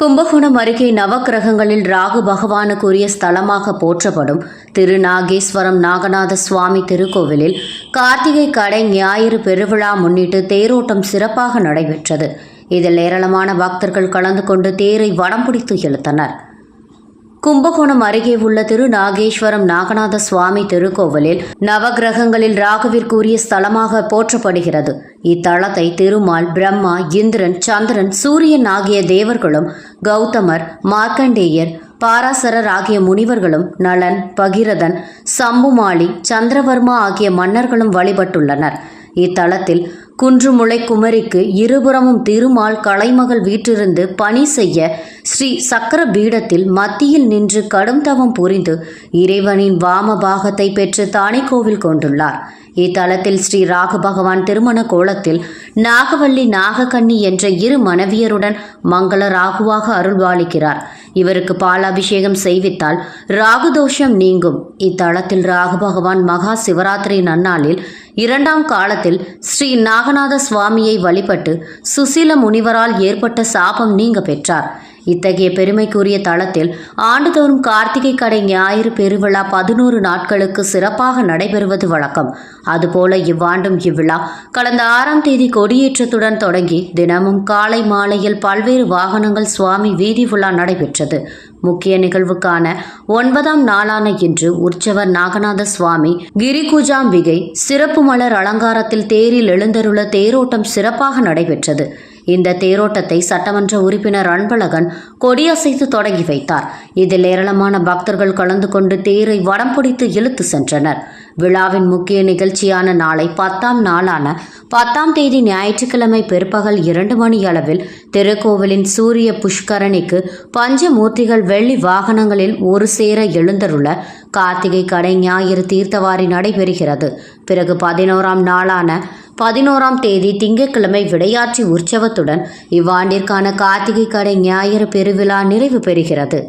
கும்பகோணம் அருகே நவக்கிரகங்களில் ராகு பகவானுக்குரிய ஸ்தலமாக போற்றப்படும் திருநாகேஸ்வரம் நாகநாத சுவாமி திருக்கோவிலில் கார்த்திகை கடை ஞாயிறு பெருவிழா முன்னிட்டு தேரோட்டம் சிறப்பாக நடைபெற்றது. இதில் ஏராளமான பக்தர்கள் கலந்து கொண்டு தேரை வடம் பிடித்து இழுத்தனர். கும்பகோணம் அருகே உள்ள திருநாகேஸ்வரம் நாகநாத சுவாமி திருக்கோவிலில் நவகிரகங்களில் ராகுவிற்குரிய ஸ்தலமாக போற்றப்படுகிறது. இத்தலத்தை திருமால், பிரம்மா, இந்திரன், சந்திரன், சூரியன் ஆகிய தேவர்களும், கௌதமர், மார்க்கண்டேயர், பாராசரர் ஆகிய முனிவர்களும், நளன், பகிரதன், சம்புமாளி, சந்திரவர்மா ஆகிய மன்னர்களும் வழிபட்டுள்ளனர். இத்தலத்தில் குன்றுமுளை குமரிக்கு இருபுறமும் திருமால் கலைமகள் வீற்றிருந்து பணி செய்ய ஸ்ரீ சக்கர பீடத்தில் மத்தியில் நின்று கடும் தவம் புரிந்து இறைவனின் வாம பாகத்தை பெற்று தானே கோவில் கொண்டுள்ளார். இத்தலத்தில் ஸ்ரீ ராகு பகவான் திருமண கோலத்தில் நாகவல்லி, நாகக்கண்ணி என்ற இரு மனைவியருடன் மங்கள ராகுவாக அருள்வாளிக்கிறார். இவருக்கு பாலாபிஷேகம் செய்வித்தால் ராகு தோஷம் நீங்கும். இத்தலத்தில் ராகு பகவான் மகா சிவராத்திரி நன்னாளில் 2ஆம் காலத்தில் ஸ்ரீ நாகநாத சுவாமியை வழிபட்டு சுசீல முனிவரால் ஏற்பட்ட சாபம் நீங்க பெற்றார். இத்தகைய பெருமைக்குரிய தளத்தில் ஆண்டுதோறும் கார்த்திகை கடை ஞாயிறு பெருவிழா 11 நாட்களுக்கு சிறப்பாக நடைபெறுவது வழக்கம். அதுபோல இவ்வாண்டும் இவ்விழா கடந்த 6ஆம் தேதி கொடியேற்றத்துடன் தொடங்கி தினமும் காலை மாலையில் பல்வேறு வாகனங்கள் சுவாமி வீதி உலா நடைபெற்றது. முக்கிய நிகழ்வுக்கான 9ஆம் நாளான இன்று உற்சவர் நாகநாத சுவாமி கிரிகுஜாம்பிகை சிறப்பு மலர் அலங்காரத்தில் தேரில் எழுந்தருள தேரோட்டம் சிறப்பாக நடைபெற்றது. இந்த தேரோட்டத்தை சட்டமன்ற உறுப்பினர் அன்பழகன் கொடியசைத்து தொடங்கி வைத்தார். இதில் ஏராளமான பக்தர்கள் கலந்து கொண்டு தேரை வடம் பிடித்து இழுத்து சென்றனர். விழாவின் முக்கிய நிகழ்ச்சியான நாளை 10ஆம் நாளான 10ஆம் தேதி ஞாயிற்றுக்கிழமை பிற்பகல் 2 மணி அளவில் திருக்கோவிலின் சூரிய புஷ்கரணிக்கு பஞ்சமூர்த்திகள் வெள்ளி வாகனங்களில் ஒரு சேர எழுந்தருள கார்த்திகை கடை ஞாயிறு தீர்த்தவாரி நடைபெறுகிறது. பிறகு 11ஆம் நாளான 11ஆம் தேதி திங்கட்கிழமை விடையாற்றி உற்சவத்துடன் இவ்வாண்டிற்கான கார்த்திகை கடை ஞாயிறு பெருவிழா நிறைவு பெறுகிறது.